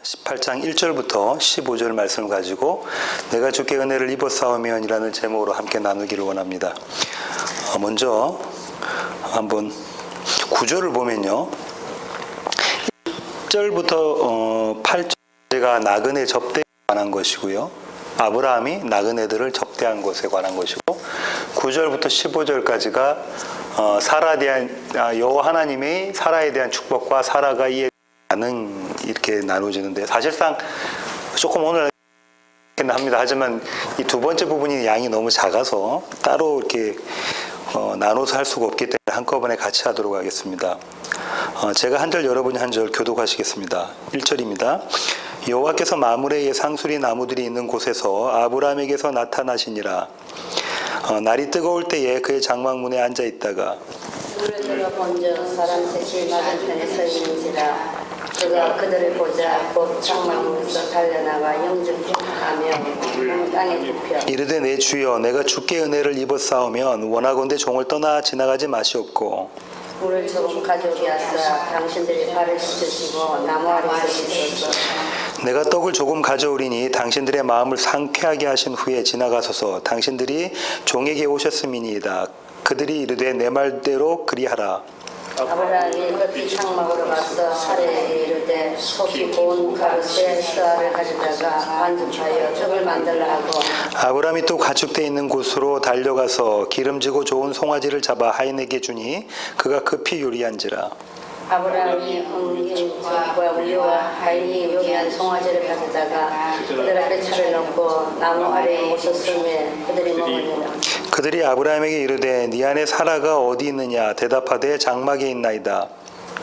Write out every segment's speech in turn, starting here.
18장 1절부터 15절 말씀을 가지고 내가 주께 은혜를 입었사오면 이라는 제목으로 함께 나누기를 원합니다. 먼저 한번 구절을 보면요, 1절부터 8절가 나그네 접대에 관한 것이고요, 아브라함이 나그네들을 접대한 것에 관한 것이고, 9절부터 15절까지가 사라에 대한 여호와 하나님의 사라에 대한 축복과 사라가 이에 반응, 이렇게 나눠지는데, 사실상 조금 오늘 합니다. 하지만 이 두 번째 부분이 양이 너무 작아서 따로 이렇게 나눠서 할 수가 없기 때문에 한꺼번에 같이 하도록 하겠습니다. 제가 한 절, 여러분이 한 절 교독하시겠습니다. 1절입니다. 여호와께서 마므레의 상수리 나무들이 있는 곳에서 아브라함에게서 나타나시니라. 날이 뜨거울 때에 그의 장막문에 앉아 있다가 물을 들어본즉 사람 셋이 맞은편에 서 있는지라. 그가 그들을 보자 곧 장막문에서 달려나가 영접하며 땅에 눕혀 이르되 내 주여, 내가 주께 은혜를 입었사오면 원하건대 종을 떠나 지나가지 마시옵고 물을 조금 가져오게 하사 당신들이 발을 씻으시고 나무 아래에서 씻어서 내가 떡을 조금 가져오리니 당신들의 마음을 상쾌하게 하신 후에 지나가소서. 당신들이 종에게 오셨음이니이다. 그들이 이르되 내 말대로 그리하라. 아브라함이 그 장막으로 가서 사례에게 이르되 속히 고운 가루 세 쌀을 가져다가 반죽하여 떡을 만들라 하고, 아브라함이 또 가축대 있는 곳으로 달려가서 기름지고 좋은 송아지를 잡아 하인에게 주니 그가 급히 요리한지라. 아브라함이 은గిం과 우유와 하인이 요리한 송아지를 가져다가 그들 앞에 차를 놓고 나무 아래에 섰음에 그들이 먹으니라. 그들이 아브라함에게 이르되 네 안에 사라가 어디 있느냐? 대답하되 장막에 있나이다.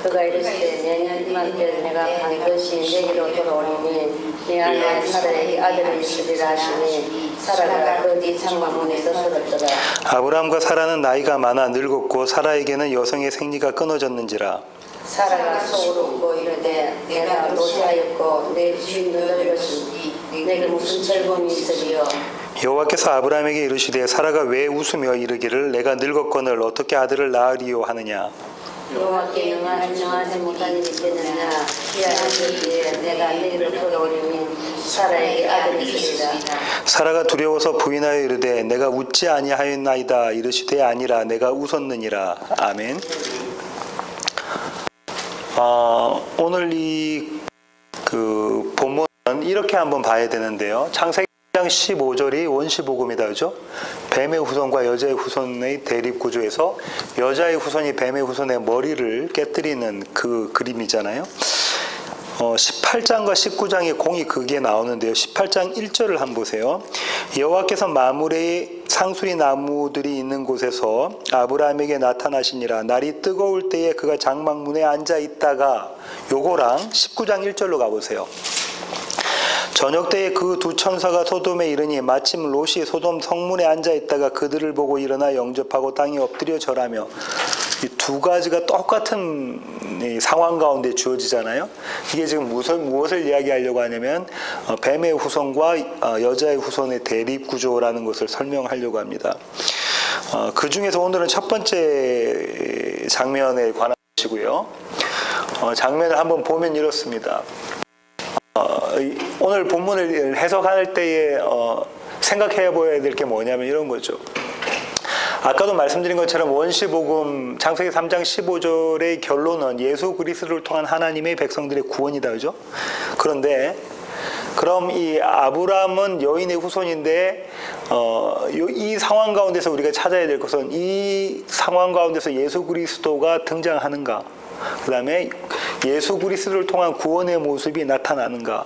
그가 이르시되 내년 이맘때 내가 반드시 내게로 돌아오리니 네 안에 사라에게 아들이 있으리라 하시니 사라가 그 뒤 장막문에서 서었더라. 아브라함과 사라는 나이가 많아 늙었고 사라에게는 여성의 생리가 끊어졌는지라. 사라가 속으로 웃고 이르되 내가 노쇠하였고 내 주인 너를 것이니 내게 무슨 즐거움이 있으리요. 여호와께서 아브라함에게 이르시되 사라가 왜 웃으며 이르기를 내가 늙었거늘 어떻게 아들을 낳으리요 하느냐. 여호와께 영하지 못한 일이 있겠느냐. 기아하시기에 내가 내게로 돌아오리니 사라에게 아들이 있으리라. 사라가 두려워서 부인하여 이르되 내가 웃지 아니하였나이다. 이르시되 아니라 내가 웃었느니라. 아멘. 오늘 이 본문은 이렇게 한번 봐야 되는데요. 창세기 1장 15절이 원시복음이다, 그죠? 뱀의 후손과 여자의 후손의 대립 구조에서 여자의 후손이 뱀의 후손의 머리를 깨뜨리는 그 그림이잖아요. 18장과 19장의 공이 그게 나오는데요. 18장 1절을 한번 보세요. 여호와께서 마므레의 상수리 나무들이 있는 곳에서 아브라함에게 나타나시니라. 날이 뜨거울 때에 그가 장막문에 앉아 있다가, 요거랑 19장 1절로 가보세요. 저녁 때에 그 두 천사가 소돔에 이르니 마침 롯이 소돔 성문에 앉아 있다가 그들을 보고 일어나 영접하고 땅에 엎드려 절하며. 이 두 가지가 똑같은 상황 가운데 주어지잖아요. 이게 지금 무엇을 이야기하려고 하냐면 뱀의 후손과 여자의 후손의 대립 구조라는 것을 설명하려고 합니다. 그 중에서 오늘은 첫 번째 장면에 관한 것이고요. 장면을 한번 보면 이렇습니다. 오늘 본문을 해석할 때에 생각해 보아야 될 게 뭐냐면 이런 거죠. 아까도 말씀드린 것처럼 원시복음 창세기 3장 15절의 결론은 예수 그리스도를 통한 하나님의 백성들의 구원이다, 그죠? 그런데 그럼 이 아브라함은 여인의 후손인데 이 상황 가운데서 우리가 찾아야 될 것은 이 상황 가운데서 예수 그리스도가 등장하는가? 그 다음에 예수 그리스도를 통한 구원의 모습이 나타나는가?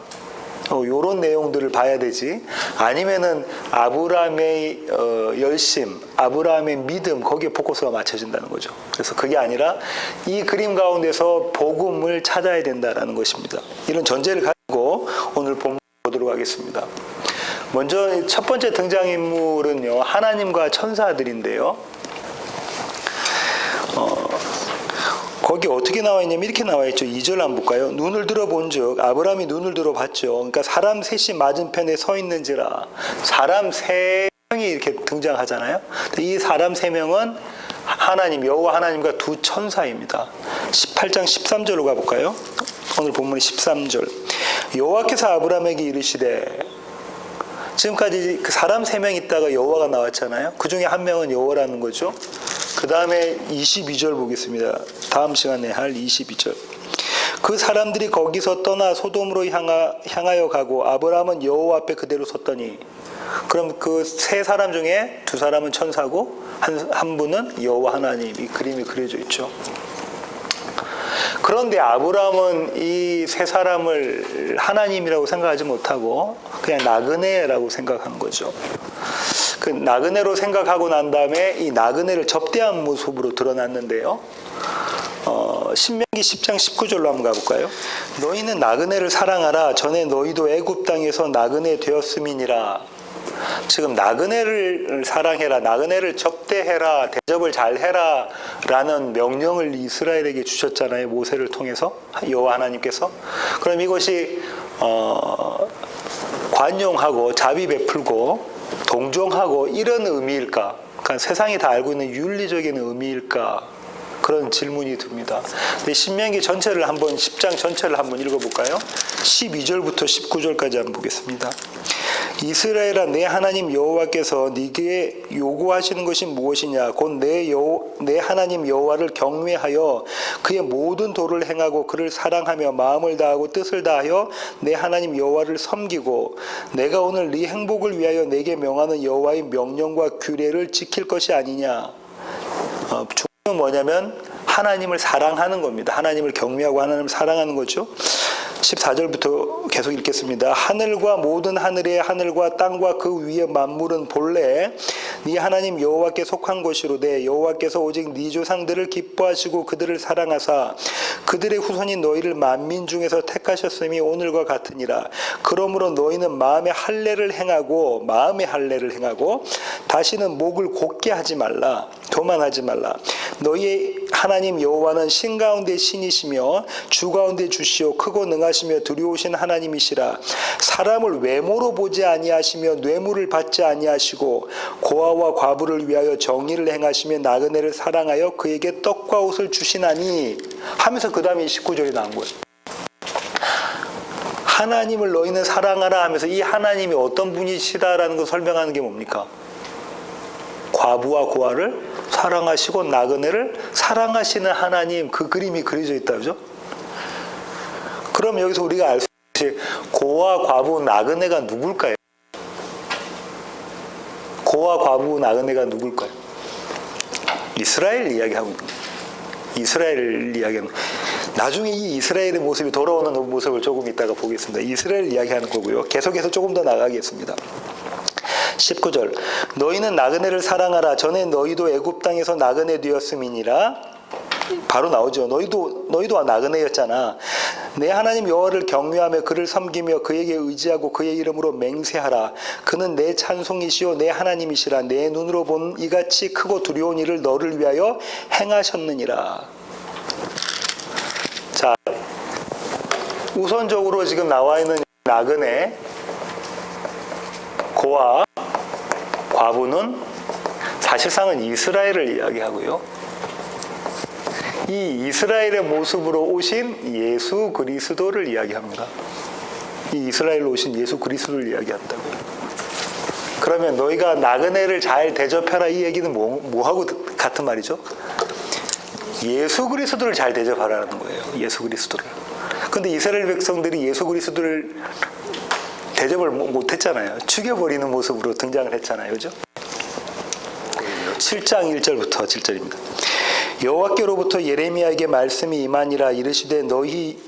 요런 내용들을 봐야 되지, 아니면은 아브라함의 열심, 아브라함의 믿음, 거기에 포커스가 맞춰진다는 거죠. 그래서 그게 아니라 이 그림 가운데서 복음을 찾아야 된다는 것입니다. 이런 전제를 가지고 오늘 본문 보도록 하겠습니다. 먼저 첫 번째 등장인물은요, 하나님과 천사들인데요. 거기 어떻게 나와 있냐면 이렇게 나와 있죠. 2절 한번 볼까요? 눈을 들어본즉, 아브라함이 눈을 들어봤죠. 그러니까 사람 셋이 맞은편에 서 있는지라. 사람 세 명이 이렇게 등장하잖아요. 이 사람 세 명은 하나님 여호와 하나님과 두 천사입니다. 18장 13절로 가볼까요? 오늘 본문의 13절. 여호와께서 아브라함에게 이르시되, 지금까지 그 사람 3명 있다가 여호와가 나왔잖아요. 그 중에 한 명은 여호와라는 거죠. 그 다음에 22절 보겠습니다. 다음 시간에 할 22절. 그 사람들이 거기서 떠나 소돔으로 향하여 가고 아브라함은 여호와 앞에 그대로 섰더니, 그럼 그 세 사람 중에 두 사람은 천사고 한 분은 여호와 하나님, 이 그림이 그려져 있죠. 그런데 아브라함은 이 세 사람을 하나님이라고 생각하지 못하고 그냥 나그네라고 생각한 거죠. 그 나그네로 생각하고 난 다음에 이 나그네를 접대한 모습으로 드러났는데요. 신명기 10장 19절로 한번 가볼까요? 너희는 나그네를 사랑하라. 전에 너희도 애굽 땅에서 나그네 되었음이니라. 지금 나그네를 사랑해라, 나그네를 접대해라, 대접을 잘해라 라는 명령을 이스라엘에게 주셨잖아요. 모세를 통해서 여호와 하나님께서. 그럼 이것이 관용하고 자비 베풀고 동정하고 이런 의미일까? 그러니까 세상이 다 알고 있는 윤리적인 의미일까? 그런 질문이 듭니다. 근데 신명기 전체를 한번 10장 전체를 한번 읽어볼까요? 12절부터 19절까지 한번 보겠습니다. 이스라엘아, 내 하나님 여호와께서 네게 요구하시는 것이 무엇이냐? 곧 내 하나님 여호와를 경외하여 그의 모든 도를 행하고 그를 사랑하며 마음을 다하고 뜻을 다하여 내 하나님 여호와를 섬기고 내가 오늘 네 행복을 위하여 내게 명하는 여호와의 명령과 규례를 지킬 것이 아니냐? 중요한 뭐냐면 하나님을 사랑하는 겁니다. 하나님을 경외하고 하나님을 사랑하는 거죠. 14절부터 계속 읽겠습니다. 하늘과 모든 하늘의 하늘과 땅과 그 위의 만물은 본래 네 하나님 여호와께 속한 것이로되 여호와께서 오직 네 조상들을 기뻐하시고 그들을 사랑하사 그들의 후손인 너희를 만민 중에서 택하셨음이 오늘과 같으니라. 그러므로 너희는 마음의 할례를 행하고 다시는 목을 곧게 하지 말라. 교만하지 말라. 너희의 하나님 여호와는 신 가운데 신이시며 주 가운데 주시오 크고 능하시며 두려우신 하나님이시라. 사람을 외모로 보지 아니하시며 뇌물을 받지 아니하시고 고아와 과부를 위하여 정의를 행하시며 나그네를 사랑하여 그에게 떡과 옷을 주시나니 하면서 그 다음에 19절이 나온 거예요. 하나님을 너희는 사랑하라 하면서 이 하나님이 어떤 분이시다라는 걸 설명하는 게 뭡니까? 과부와 고아를 사랑하시고 나그네를 사랑하시는 하나님, 그 그림이 그려져 있다, 그죠? 그럼 여기서 우리가 알 수 있듯이 고아, 과부, 나그네가 누굴까요? 고아, 과부, 나그네가 누굴까요? 이스라엘 이야기하고 있는 거예요. 이스라엘 이야기하는 거예요. 나중에 이 이스라엘의 모습이 돌아오는 모습을 조금 이따가 보겠습니다. 이스라엘 이야기하는 거고요. 계속해서 조금 더 나가겠습니다. 19절. 너희는 나그네를 사랑하라. 전에 너희도 애굽 땅에서 나그네 되었음이니라. 바로 나오죠. 너희도 나그네였잖아. 내 하나님 여호와를 경외하며 그를 섬기며 그에게 의지하고 그의 이름으로 맹세하라. 그는 내 찬송이시요 내 하나님이시라. 내 눈으로 본 이같이 크고 두려운 일을 너를 위하여 행하셨느니라. 자, 우선적으로 지금 나와 있는 나그네, 고아, 과부는 사실상은 이스라엘을 이야기하고요. 이 이스라엘의 모습으로 오신 예수 그리스도를 이야기합니다. 이 이스라엘로 오신 예수 그리스도를 이야기한다고요. 그러면 너희가 나그네를 잘 대접해라, 이 얘기는 뭐하고 같은 말이죠? 예수 그리스도를 잘 대접하라는 거예요. 예수 그리스도를. 근데 이스라엘 백성들이 예수 그리스도를 대접을 못했잖아요. 죽여버리는 모습으로 등장을 했잖아요. 그죠? 7장 1절부터 7절입니다. 여호와께로부터 예레미야에게 말씀이 임하니라. 이르시되 너희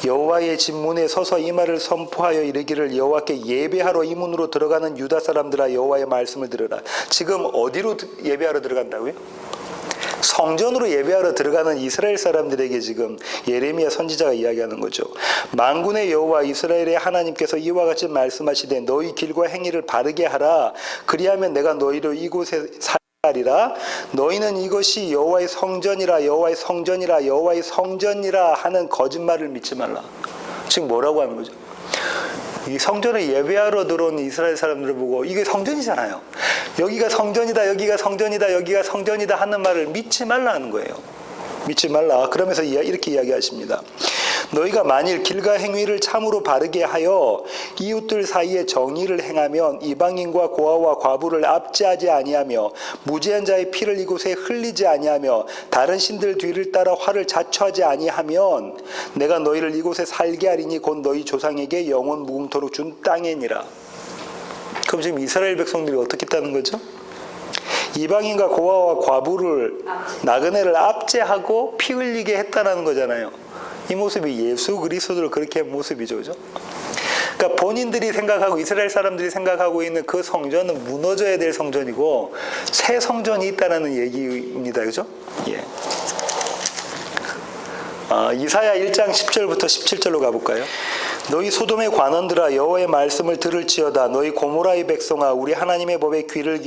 여호와의 집 문에 서서 이 말을 선포하여 이르기를 여호와께 예배하러 이 문으로 들어가는 유다 사람들아 여호와의 말씀을 들으라. 지금 어디로 예배하러 들어간다고요? 성전으로 예배하러 들어가는 이스라엘 사람들에게 지금 예레미야 선지자가 이야기하는 거죠. 만군의 여호와 이스라엘의 하나님께서 이와 같이 말씀하시되 너희 길과 행위를 바르게 하라. 그리하면 내가 너희로 이곳에 살리라. 너희는 이것이 여호와의 성전이라 여호와의 성전이라 여호와의 성전이라 하는 거짓말을 믿지 말라. 지금 뭐라고 하는 거죠? 이 성전에 예배하러 들어온 이스라엘 사람들을 보고 이게 성전이잖아요. 여기가 성전이다, 여기가 성전이다, 여기가 성전이다 하는 말을 믿지 말라는 거예요. 믿지 말라. 그러면서 이렇게 이야기하십니다. 너희가 만일 길가 행위를 참으로 바르게 하여 이웃들 사이에 정의를 행하면 이방인과 고아와 과부를 압제하지 아니하며 무죄한 자의 피를 이곳에 흘리지 아니하며 다른 신들 뒤를 따라 화를 자초하지 아니하면 내가 너희를 이곳에 살게 하리니 곧 너희 조상에게 영원 무궁토록 준 땅이니라. 그럼 지금 이스라엘 백성들이 어떻게 했다는 거죠? 이방인과 고아와 과부를 나그네를 압제하고 피 흘리게 했다는 거잖아요. 이 모습이 예수 그리스도를 그렇게 한 모습이죠. 그죠? 그러니까 본인들이 생각하고 이스라엘 사람들이 생각하고 있는 그 성전은 무너져야 될 성전이고 새 성전이 있다는 얘기입니다. 그죠? 예. 이사야 1장 10절부터 17절로 가볼까요? 너희 소돔의 관원들아 여호와의 말씀을 들을지어다. 너희 고모라의 백성아 우리 하나님의 법에 귀를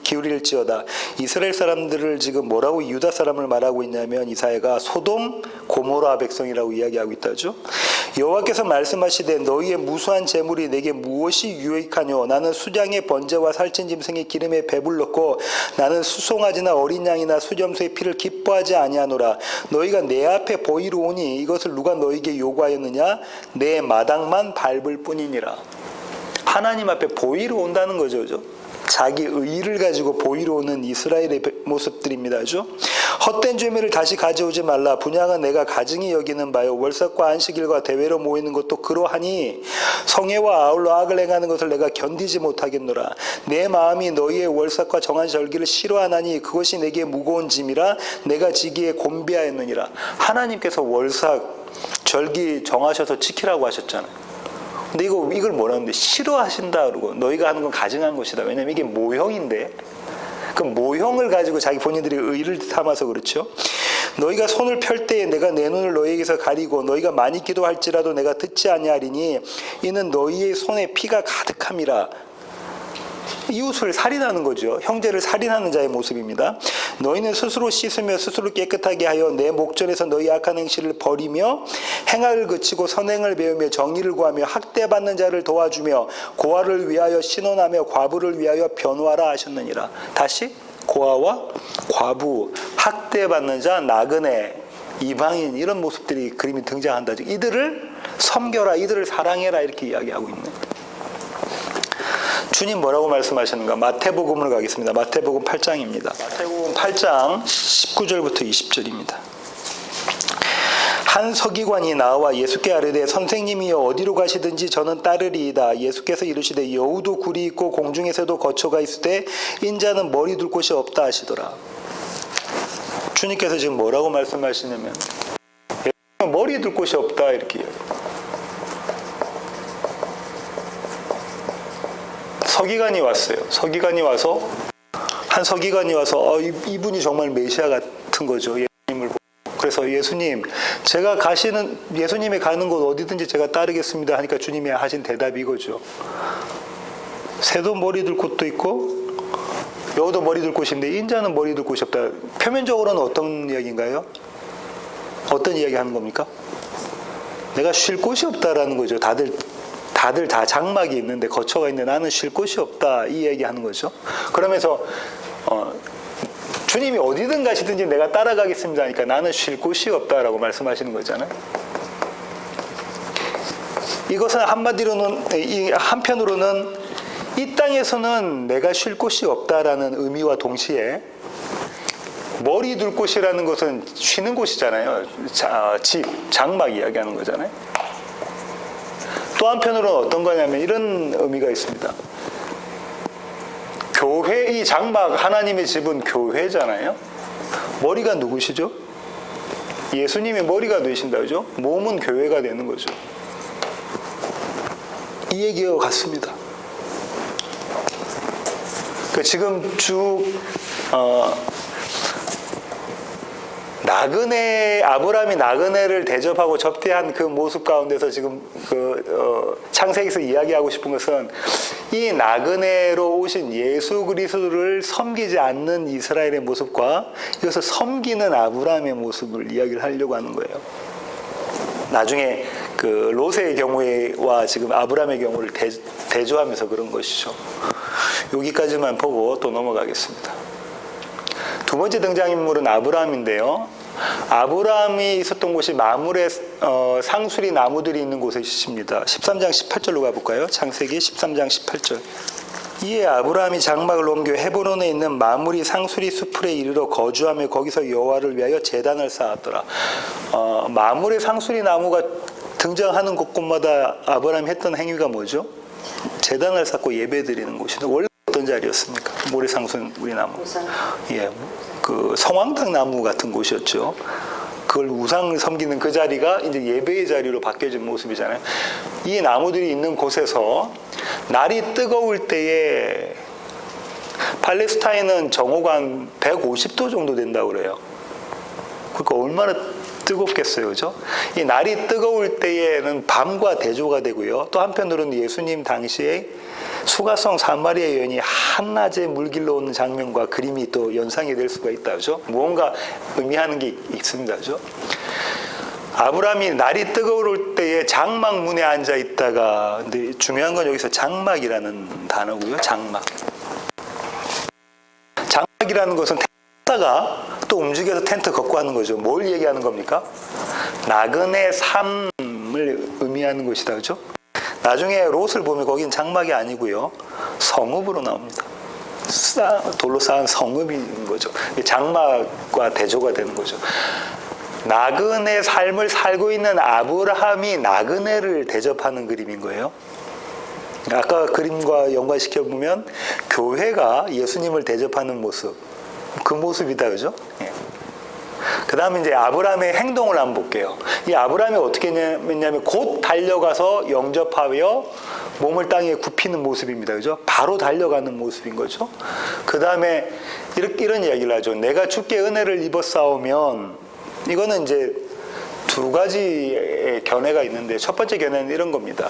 기울일지어다. 이스라엘 사람들을 지금 뭐라고 유다 사람을 말하고 있냐면 이사야가 소돔 고모라 백성이라고 이야기하고 있다죠. 여호와께서 말씀하시되 너희의 무수한 재물이 내게 무엇이 유익하뇨? 나는 수장의 번제와 살찐 짐승의 기름에 배불렀고 나는 수송아지나 어린 양이나 수점수의 피를 기뻐하지 아니하노라. 너희가 내 앞에 보이러 오니 이것을 누가 너희에게 요구하였느냐? 내 마당만 밟을 뿐이니라. 하나님 앞에 보이러 온다는 거죠. 그죠? 자기 의의를 가지고 보이러 오는 이스라엘의 모습들입니다. 그죠? 헛된 죄물을 다시 가져오지 말라. 분향은 내가 가증히 여기는 바요. 월삭과 안식일과 대회로 모이는 것도 그러하니 성회와 아울러 악을 행하는 것을 내가 견디지 못하겠노라. 내 마음이 너희의 월삭과 정한 절기를 싫어하나니 그것이 내게 무거운 짐이라 내가 지기에 곤비하였느니라. 하나님께서 월삭 절기 정하셔서 지키라고 하셨잖아요. 근데 이걸 뭐라 하는데 싫어하신다 그러고 너희가 하는 건 가증한 것이다. 왜냐면 이게 모형인데 그 모형을 가지고 자기 본인들이 의를 삼아서 그렇죠. 너희가 손을 펼 때에 내가 내 눈을 너희에게서 가리고 너희가 많이 기도할지라도 내가 듣지 아니하리니 이는 너희의 손에 피가 가득함이라. 이웃을 살인하는 거죠. 형제를 살인하는 자의 모습입니다. 너희는 스스로 씻으며 스스로 깨끗하게 하여 내 목전에서 너희 악한 행실을 버리며 행악을 그치고 선행을 배우며 정의를 구하며 학대받는 자를 도와주며 고아를 위하여 신원하며 과부를 위하여 변호하라 하셨느니라. 다시 고아와 과부, 학대받는 자, 나그네, 이방인 이런 모습들이 그림이 등장한다. 이들을 섬겨라, 이들을 사랑해라 이렇게 이야기하고 있는 거예요. 주님 뭐라고 말씀하시는가? 마태복음을 가겠습니다. 마태복음 8장입니다. 마태복음 8장 19절부터 20절입니다. 한 서기관이 나와 예수께 아뢰되 선생님이여 어디로 가시든지 저는 따르리이다. 예수께서 이르시되 여우도 굴이 있고 공중에서도 거처가 있으되 인자는 머리 둘 곳이 없다 하시더라. 주님께서 지금 뭐라고 말씀하시냐면 머리 둘 곳이 없다 이렇게 이야기해요. 서기관이 왔어요. 한 서기관이 와서 이분이 정말 메시아 같은 거죠. 예수님을 보고. 그래서 예수님, 예수님이 가는 곳 어디든지 제가 따르겠습니다 하니까 주님이 하신 대답이 이거죠. 새도 머리 둘 곳도 있고 여우도 머리 둘 곳인데 인자는 머리 둘 곳이 없다. 표면적으로는 어떤 이야기인가요? 어떤 이야기 하는 겁니까? 내가 쉴 곳이 없다라는 거죠. 다들 다 장막이 있는데 거처가 있는데 나는 쉴 곳이 없다 이 얘기하는 거죠. 그러면서 주님이 어디든 가시든지 내가 따라가겠습니다 하니까 나는 쉴 곳이 없다라고 말씀하시는 거잖아요. 이것은 한편으로는 이 땅에서는 내가 쉴 곳이 없다라는 의미와 동시에 머리 둘 곳이라는 것은 쉬는 곳이잖아요. 집, 장막 이야기하는 거잖아요. 또 한편으로는 어떤 거냐면 이런 의미가 있습니다. 교회, 이 장막, 하나님의 집은 교회잖아요. 머리가 누구시죠? 예수님이 머리가 되신다, 그죠? 몸은 교회가 되는 거죠. 이 얘기와 같습니다. 지금 쭉 아브라함이 나그네를 대접하고 접대한 그 모습 가운데서 지금 창세기에서 이야기하고 싶은 것은 이 나그네로 오신 예수 그리스도를 섬기지 않는 이스라엘의 모습과 이것을 섬기는 아브라함의 모습을 이야기를 하려고 하는 거예요. 나중에 그 롯의 경우와 지금 아브라함의 경우를 대조하면서 그런 것이죠. 여기까지만 보고 또 넘어가겠습니다. 두 번째 등장인물은 아브라함인데요. 아브라함이 있었던 곳이 마물의 상수리 나무들이 있는 곳에 있습니다. 13장 18절로 가볼까요? 창세기 13장 18절. 이에 아브라함이 장막을 옮겨 헤브론에 있는 마물이 상수리 수풀에 이르러 거주하며 거기서 여호와를 위하여 제단을 쌓았더라. 마물의 상수리 나무가 등장하는 곳곳마다 아브라함이 했던 행위가 뭐죠? 제단을 쌓고 예배드리는 곳이다. 원래 어떤 자리였습니까? 모래 상수리 나무. 예, 그 성황당 나무 같은 곳이었죠. 그걸 우상 섬기는 그 자리가 이제 예배의 자리로 바뀌어진 모습이잖아요. 이 나무들이 있는 곳에서 날이 뜨거울 때에 팔레스타인은 정오가 한 150도 정도 된다고 그래요. 그러니까 얼마나 뜨겁겠어요, 그죠? 이 날이 뜨거울 때에는 밤과 대조가 되고요. 또 한편으로는 예수님 당시에 수가성 사마리아 여인이 한낮에 물길로 오는 장면과 그림이 또 연상이 될 수가 있다, 그죠? 무언가 의미하는 게 있습니다, 그죠? 아브라함이 날이 뜨거울 때에 장막 문에 앉아 있다가, 근데 중요한 건 여기서 장막이라는 단어고요. 장막. 장막이라는 것은 텐트가 또 움직여서 텐트 걷고 하는 거죠. 뭘 얘기하는 겁니까? 나그네 삶을 의미하는 것이다, 그죠? 나중에 롯을 보면 거긴 장막이 아니고요. 성읍으로 나옵니다. 돌로 쌓은 성읍인 거죠. 장막과 대조가 되는 거죠. 나그네 삶을 살고 있는 아브라함이 나그네를 대접하는 그림인 거예요. 아까 그림과 연관시켜보면 교회가 예수님을 대접하는 모습, 그 모습이다, 그죠? 예. 그 다음에 이제 아브라함의 행동을 한번 볼게요. 이 아브라함이 어떻게 했냐면 곧 달려가서 영접하여 몸을 땅에 굽히는 모습입니다. 그죠? 바로 달려가는 모습인 거죠. 그 다음에 이런 이야기를 하죠. 내가 주께 은혜를 입었사오면, 이거는 이제 두 가지의 견해가 있는데, 첫 번째 견해는 이런 겁니다.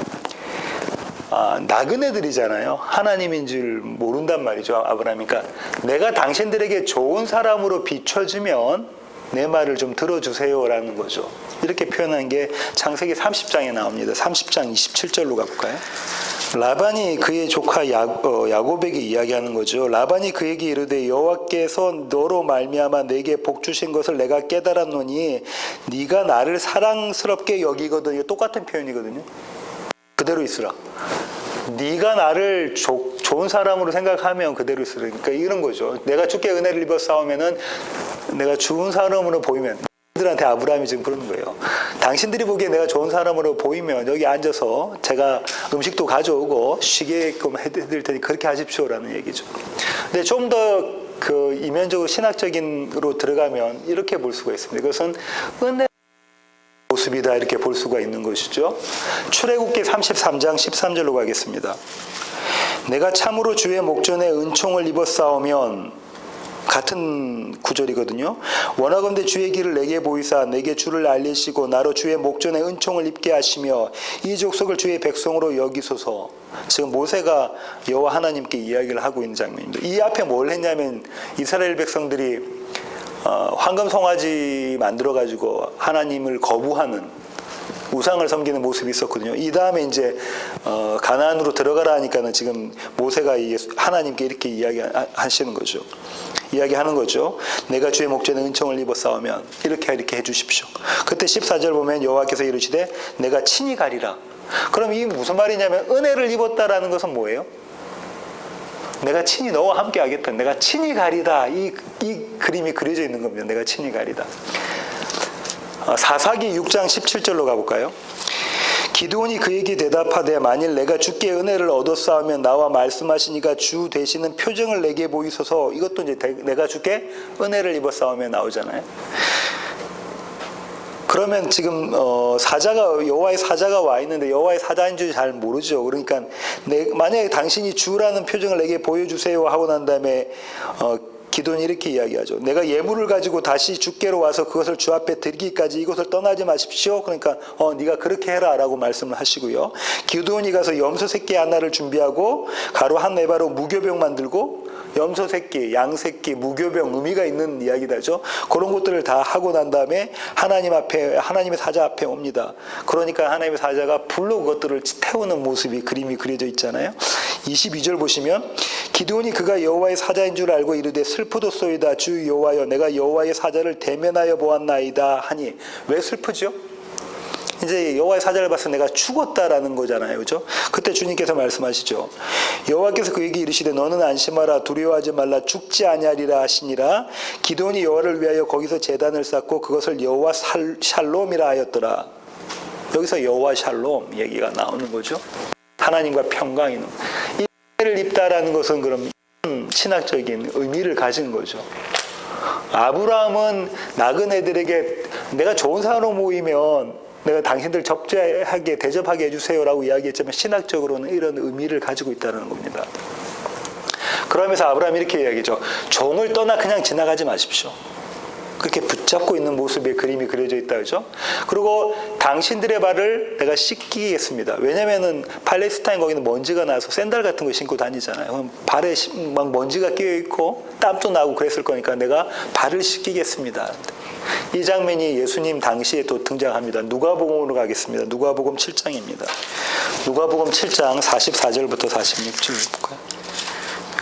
나그네들이잖아요. 하나님인 줄 모른단 말이죠, 아브라함이. 그러니까 내가 당신들에게 좋은 사람으로 비춰지면 내 말을 좀 들어주세요라는 거죠. 이렇게 표현한 게 창세기 30장에 나옵니다. 30장 27절로 가볼까요? 라반이 그의 조카 야곱에게 이야기하는 거죠. 라반이 그에게 이르되 여호와께서 너로 말미암아 내게 복 주신 것을 내가 깨달았노니 네가 나를 사랑스럽게 여기거든. 똑같은 표현이거든요. 그대로 있으라. 네가 나를 좋은 사람으로 생각하면 그대로 있으라. 그러니까 이런 거죠. 내가 주께 은혜를 입었사오면은 내가 좋은 사람으로 보이면, 들한테 아브라함이 지금 그러는 거예요. 당신들이 보기에 내가 좋은 사람으로 보이면 여기 앉아서 제가 음식도 가져오고 쉬게끔 해드릴 테니 그렇게 하십시오라는 얘기죠. 근데 좀 더 그 이면적으로 신학적인으로 들어가면 이렇게 볼 수가 있습니다. 이것은 은혜 모습이다, 이렇게 볼 수가 있는 것이죠. 출애굽기 33장 13절로 가겠습니다. 내가 참으로 주의 목전에 은총을 입었사오면, 같은 구절이거든요. 원하건대 주의 길을 내게 보이사 내게 주를 알리시고 나로 주의 목전에 은총을 입게 하시며 이 족속을 주의 백성으로 여기소서. 지금 모세가 여호와 하나님께 이야기를 하고 있는 장면입니다. 이 앞에 뭘 했냐면 이스라엘 백성들이 황금 송아지 만들어 가지고 하나님을 거부하는, 우상을 섬기는 모습이 있었거든요. 이 다음에 이제 가나안으로 들어가라 하니까는 지금 모세가 하나님께 이렇게 이야기하시는 거죠. 이야기하는 거죠. 내가 주의 목전에 은총을 입었사오면 이렇게 해주십시오. 그때 14절 보면 여호와께서 이르시되 내가 친히 가리라. 그럼 이게 무슨 말이냐면 은혜를 입었다라는 것은 뭐예요? 내가 친히 너와 함께 하겠다. 내가 친히 가리다. 이 그림이 그려져 있는 겁니다. 내가 친히 가리다. 사사기 6장 17절로 가볼까요? 기드온이 그에게 대답하되 만일 내가 주께 은혜를 얻었사오면 나와 말씀하시니까 주 되시는 표정을 내게 보이소서. 이것도 이제 내가 주께 은혜를 입었사오면 나오잖아요. 그러면 지금 여호와의 사자가 와 있는데 여호와의 사자인 줄 잘 모르죠. 그러니까 만약에 당신이 주라는 표정을 내게 보여주세요 하고 난 다음에 기도는 이렇게 이야기하죠. 내가 예물을 가지고 다시 주께로 와서 그것을 주 앞에 드리기까지 이곳을 떠나지 마십시오. 그러니까 네가 그렇게 해라 라고 말씀을 하시고요. 기도원이 가서 염소 새끼 하나를 준비하고 가루 한 에바로 무교병 만들고 염소 새끼, 양 새끼, 무교병 의미가 있는 이야기다죠. 그런 것들을 다 하고 난 다음에 하나님 앞에, 하나님의 사자 앞에 옵니다. 그러니까 하나님의 사자가 불로 그것들을 태우는 모습이 그림이 그려져 있잖아요. 22절 보시면 기드온이 그가 여호와의 사자인 줄 알고 이르되 슬프도소이다 주 여호와여 내가 여호와의 사자를 대면하여 보았나이다 하니. 왜 슬프죠? 이제 여호와의 사자를 봐서 내가 죽었다라는 거잖아요. 그죠? 그때 주님께서 말씀하시죠. 여호와께서 그에게 이르시되 너는 안심하라 두려워하지 말라 죽지 아니하리라 하시니라. 기드온이 여호와를 위하여 거기서 제단을 쌓고 그것을 여호와 샬롬이라 하였더라. 여기서 여호와 샬롬 얘기가 나오는 거죠. 하나님과 평강이 있는. 이 를 입다라는 것은 그럼 신학적인 의미를 가진 거죠. 아브라함은 나그네들에게 내가 좋은 사람으로 모이면 내가 당신들 접대하게 대접하게 해주세요라고 이야기했지만 신학적으로는 이런 의미를 가지고 있다는 겁니다. 그러면서 아브라함이 이렇게 이야기죠. 종을 떠나 그냥 지나가지 마십시오. 그렇게 붙잡고 있는 모습의 그림이 그려져 있다 그죠? 그리고 당신들의 발을 내가 씻기겠습니다. 왜냐면은 팔레스타인 거기는 먼지가 나서 샌들 같은 거 신고 다니잖아요. 그럼 발에 막 먼지가 끼어 있고 땀도 나고 그랬을 거니까 내가 발을 씻기겠습니다. 이 장면이 예수님 당시에 또 등장합니다. 누가복음으로 가겠습니다. 누가복음 7장입니다. 누가복음 7장 44절부터 46절 볼까요?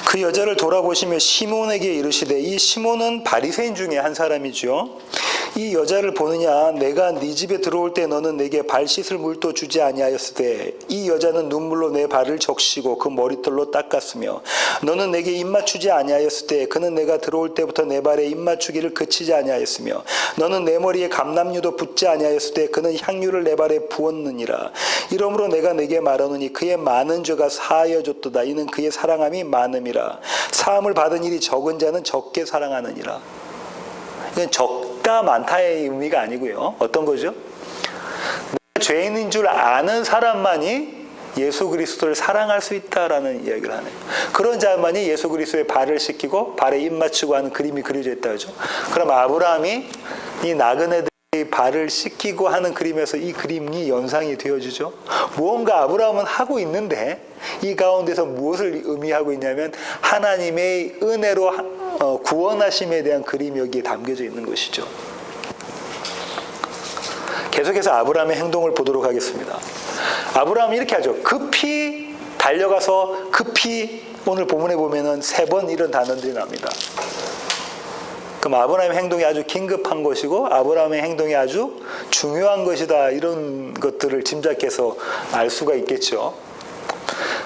그 여자를 돌아보시며 시몬에게 이르시되, 이 시몬은 바리새인 중에 한 사람이죠. 이 여자를 보느냐, 내가 네 집에 들어올 때 너는 내게 발 씻을 물도 주지 아니하였으되 이 여자는 눈물로 내 발을 적시고 그 머리털로 닦았으며 너는 내게 입맞추지 아니하였으되 그는 내가 들어올 때부터 내 발에 입맞추기를 그치지 아니하였으며 너는 내 머리에 감람류도 붓지 아니하였으되 그는 향유를 내 발에 부었느니라. 이러므로 내가 내게 말하노니 그의 많은 죄가 사하여졌도다. 이는 그의 사랑함이 많음이라. 사함을 받은 일이 적은 자는 적게 사랑하느니라. 이건 적다 많다의 의미가 아니고요. 어떤 거죠? 내가 죄인인 줄 아는 사람만이 예수 그리스도를 사랑할 수 있다라는 이야기를 하네요. 그런 자만이 예수 그리스도의 발을 씻기고 발에 입 맞추고 하는 그림이 그려져 있다 그죠? 그럼 아브라함이 이 나그네들의 발을 씻기고 하는 그림에서 이 그림이 연상이 되어지죠. 무언가 아브라함은 하고 있는데 이 가운데서 무엇을 의미하고 있냐면 하나님의 은혜로 구원하심에 대한 그림이 여기에 담겨져 있는 것이죠. 계속해서 아브라함의 행동을 보도록 하겠습니다. 아브라함이 이렇게 하죠. 급히 달려가서 급히 오늘 본문에 보면은 3번 이런 단어들이 나옵니다. 그럼 아브라함의 행동이 아주 긴급한 것이고 아브라함의 행동이 아주 중요한 것이다. 이런 것들을 짐작해서 알 수가 있겠죠.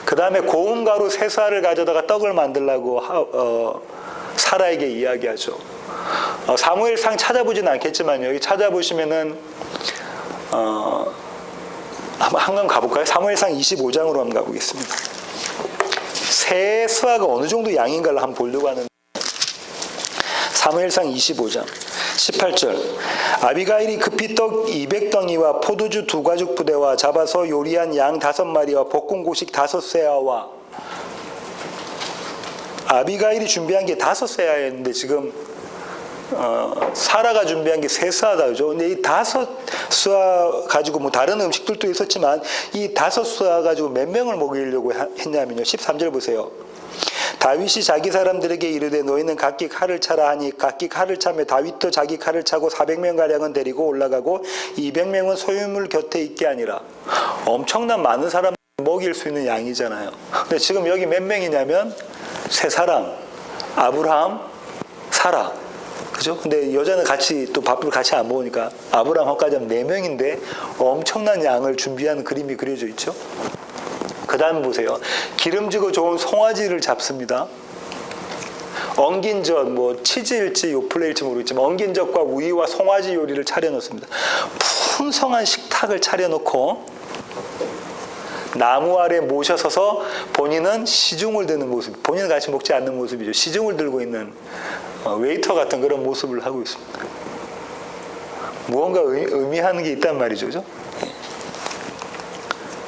그 다음에 고운 가루 3쌀을 가져다가 떡을 만들라고 사라에게 이야기하죠. 사무엘상 찾아보진 않겠지만 여기 찾아보시면은 한번 가볼까요? 사무엘상 25장으로 한번 가보겠습니다. 새 수화가 어느 정도 양인가를 한번 보려고 하는데 사무엘상 25장 18절 아비가일이 급히 떡 200덩이와 포도주 2가죽 부대와 잡아서 요리한 양 5마리와 볶은 고식 5세아와 아비가일이 준비한 게 5세아였는데 지금 사라가 준비한 게 3세아다 그죠? 근데 이 5세아 가지고 뭐 다른 음식들도 있었지만 이 5세아 가지고 몇 명을 먹이려고 했냐면요. 13절 보세요. 다윗이 자기 사람들에게 이르되 너희는 각기 칼을 차라 하니 각기 칼을 차며 다윗도 자기 칼을 차고 400명가량은 데리고 올라가고 200명은 소유물 곁에 있게 하니라. 엄청난 많은 사람 먹일 수 있는 양이잖아요. 근데 지금 여기 몇 명이냐면 3사람 아브라함, 사라. 그죠? 근데 여자는 같이 또 밥을 같이 안 먹으니까 아브라함까지 하면 4명인데 엄청난 양을 준비하는 그림이 그려져 있죠. 그 다음 보세요. 기름지고 좋은 송아지를 잡습니다. 엉긴 젓, 뭐 치즈일지 요플레일지 모르겠지만 엉긴 젓과 우유와 송아지 요리를 차려놓습니다. 풍성한 식탁을 차려놓고 나무 아래 모셔서서 본인은 시중을 드는 모습, 본인은 같이 먹지 않는 모습이죠. 시중을 들고 있는 웨이터 같은 그런 모습을 하고 있습니다. 무언가 의미하는 게 있단 말이죠. 그죠?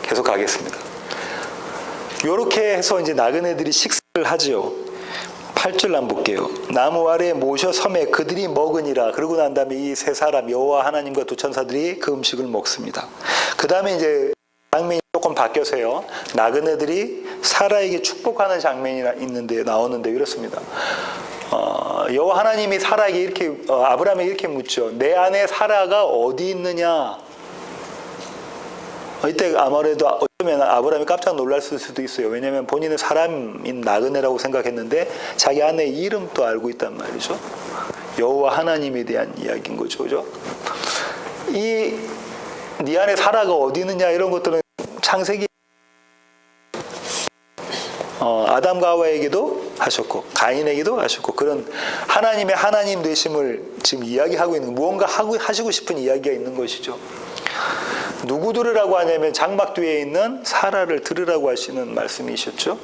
계속 가겠습니다. 이렇게 해서 이제 나그네들이 식사를 하지요. 8절 한번 볼게요. 나무 아래 모셔 섬에 그들이 먹으니라. 그러고 난 다음에 이 3사람 여호와 하나님과 2 천사들이 그 음식을 먹습니다. 그 다음에 이제 장면이 조금 바뀌어서요. 나그네들이 사라에게 축복하는 장면이 나오는데 이렇습니다. 여호와 하나님이 사라에게 이렇게 아브라함에게 이렇게 묻죠. 내 아내 사라가 어디 있느냐? 이때 아무래도 어쩌면 아브라함이 깜짝 놀랐을 수도 있어요. 왜냐하면 본인은 사람인 나그네라고 생각했는데 자기 아내의 이름도 알고 있단 말이죠. 여호와 하나님에 대한 이야기인 거죠, 그죠? 네 안에 사라가 어디 있느냐 이런 것들은 창세기 아담과 하와에게도 하셨고 가인에게도 하셨고 그런 하나님의 하나님 되심을 지금 이야기하고 있는 무언가 하시고 싶은 이야기가 있는 것이죠. 누구 들으라고 하냐면 장막 뒤에 있는 사라를 들으라고 하시는 말씀이셨죠.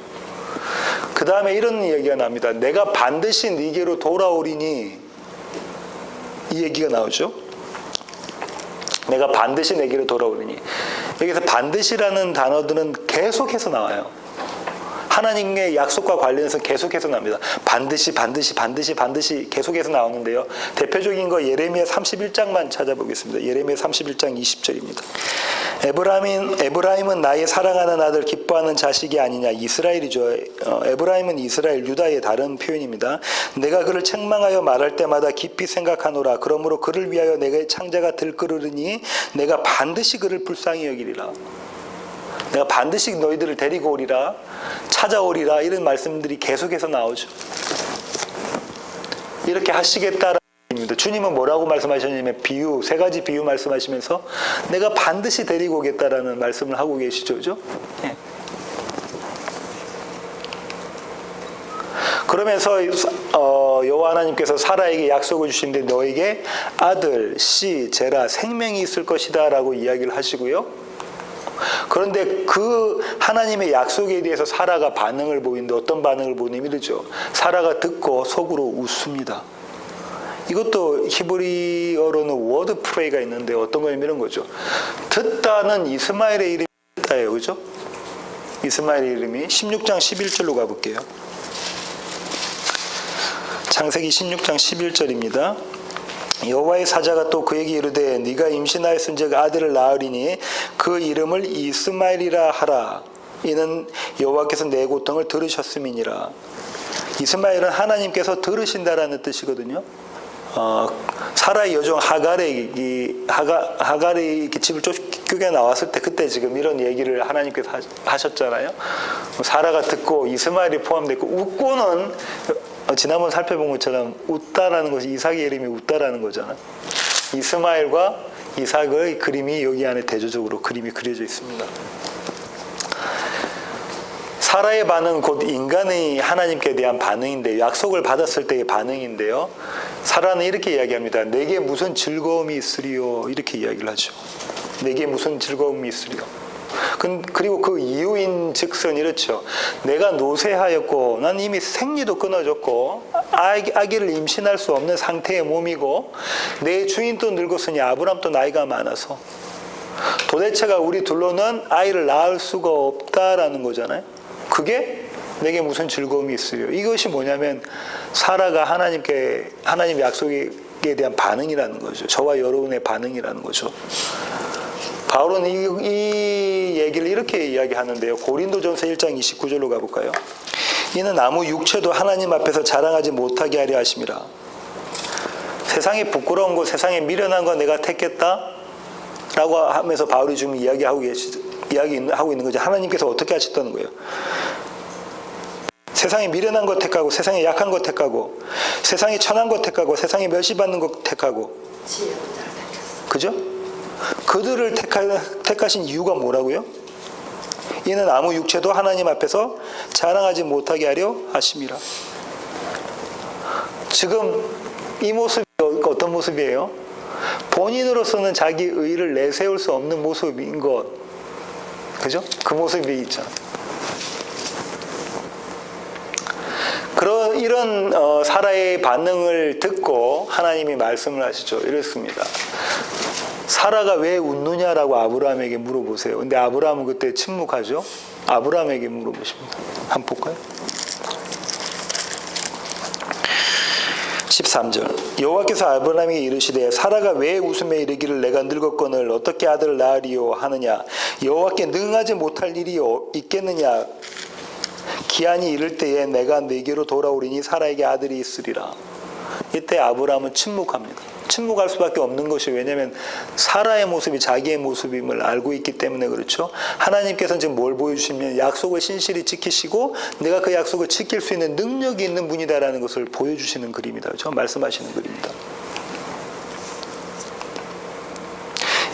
그 다음에 이런 이야기가 납니다. 내가 반드시 네게로 돌아오리니 이 얘기가 나오죠. 내가 반드시 내게로 돌아오리니 여기서 반드시라는 단어들은 계속해서 나와요. 하나님의 약속과 관련해서 계속해서 나옵니다. 반드시 계속해서 나오는데요. 대표적인 거 예레미야 31장만 찾아보겠습니다. 예레미야 31장 20절입니다. 에브라임은 나의 사랑하는 아들 기뻐하는 자식이 아니냐. 이스라엘이죠. 에브라임은 이스라엘 유다의 다른 표현입니다. 내가 그를 책망하여 말할 때마다 깊이 생각하노라. 그러므로 그를 위하여 내가 창자가 들끓으니 내가 반드시 그를 불쌍히 여기리라. 내가 반드시 너희들을 데리고 오리라, 찾아오리라 이런 말씀들이 계속해서 나오죠. 이렇게 하시겠다라는 얘기입니다. 주님은 뭐라고 말씀하셨냐면 비유, 세 가지 비유 말씀하시면서 내가 반드시 데리고 오겠다라는 말씀을 하고 계시죠. 그죠? 예. 그러면서 여호와 하나님께서 사라에게 약속을 주시는데 너에게 아들, 씨, 제라, 생명이 있을 것이다 라고 이야기를 하시고요. 그런데 그 하나님의 약속에 대해서 사라가 반응을 보이는데 어떤 반응을 보이는지 믿으죠. 사라가 듣고 속으로 웃습니다. 이것도 히브리어로는 워드 프레이가 있는데 어떤 거냐면 이런 거죠. 듣다는 이스마엘의 이름이 듣다예요. 그죠? 이스마엘의 이름이 16장 11절로 가볼게요. 창세기 16장 11절입니다. 여호와의 사자가 또 그에게 이르되 네가 임신하였은즉 아들을 낳으리니 그 이름을 이스마엘이라 하라. 이는 여호와께서 내 고통을 들으셨음이니라. 이스마엘은 하나님께서 들으신다라는 뜻이거든요. 사라의 여종 하갈이 집을 쫓겨 나왔을 때 그때 지금 이런 얘기를 하나님께서 하셨잖아요. 사라가 듣고 이스마엘이 포함됐고 웃고는 지난번 살펴본 것처럼 웃다라는 것이 이삭의 이름이 웃다라는 거잖아요. 이스마엘과 이삭의 그림이 여기 안에 대조적으로 그림이 그려져 있습니다. 사라의 반응 곧 인간의 하나님께 대한 반응인데 약속을 받았을 때의 반응인데요. 사라는 이렇게 이야기합니다. 내게 무슨 즐거움이 있으리요 이렇게 이야기를 하죠. 내게 무슨 즐거움이 있으리요. 그리고 그 이유인 즉슨 이렇죠. 내가 노쇠하였고 난 이미 생리도 끊어졌고 아기를 임신할 수 없는 상태의 몸이고 내 주인도 늙었으니 아브람도 나이가 많아서 도대체가 우리 둘로는 아이를 낳을 수가 없다라는 거잖아요. 그게 내게 무슨 즐거움이 있으려. 이것이 뭐냐면 사라가 하나님 약속에 대한 반응이라는 거죠. 저와 여러분의 반응이라는 거죠. 바울은 이 얘기를 이렇게 이야기하는데요. 고린도전서 1장 29절로 가볼까요? 이는 아무 육체도 하나님 앞에서 자랑하지 못하게 하려 하심이라. 세상에 부끄러운 것, 세상에 미련한 것 내가 택했다? 라고 하면서 바울이 지금 이야기하고 있는 거죠. 하나님께서 어떻게 하셨다는 거예요? 세상에 미련한 것 택하고 세상에 약한 것 택하고 세상에 천한 것 택하고 세상에 멸시받는 것 택하고 그죠? 그들을 택하신 이유가 뭐라고요? 이는 아무 육체도 하나님 앞에서 자랑하지 못하게 하려 하심이라. 지금 이 모습이 어떤 모습이에요? 본인으로서는 자기 의를 내세울 수 없는 모습인 것. 그죠? 그 모습이 있죠. 이런 사라의 반응을 듣고 하나님이 말씀을 하시죠. 이렇습니다. 사라가 왜 웃느냐라고 아브라함에게 물어보세요. 근데 아브라함은 그때 침묵하죠. 아브라함에게 물어보십니다. 한번 볼까요? 13절 여호와께서 아브라함에게 이르시되 사라가 왜 웃음에 이르기를 내가 늙었거늘 어떻게 아들을 낳으리요 하느냐 여호와께 능하지 못할 일이 있겠느냐 기한이 이를 때에 내가 네게로 돌아오리니 사라에게 아들이 있으리라. 이때 아브라함은 침묵합니다. 침묵할 수밖에 없는 것이, 왜냐하면 사라의 모습이 자기의 모습임을 알고 있기 때문에 그렇죠. 하나님께서는 지금 뭘 보여주시면 약속을 신실히 지키시고 내가 그 약속을 지킬 수 있는 능력이 있는 분이다라는 것을 보여주시는 그림이다. 그렇죠? 말씀하시는 그림이다.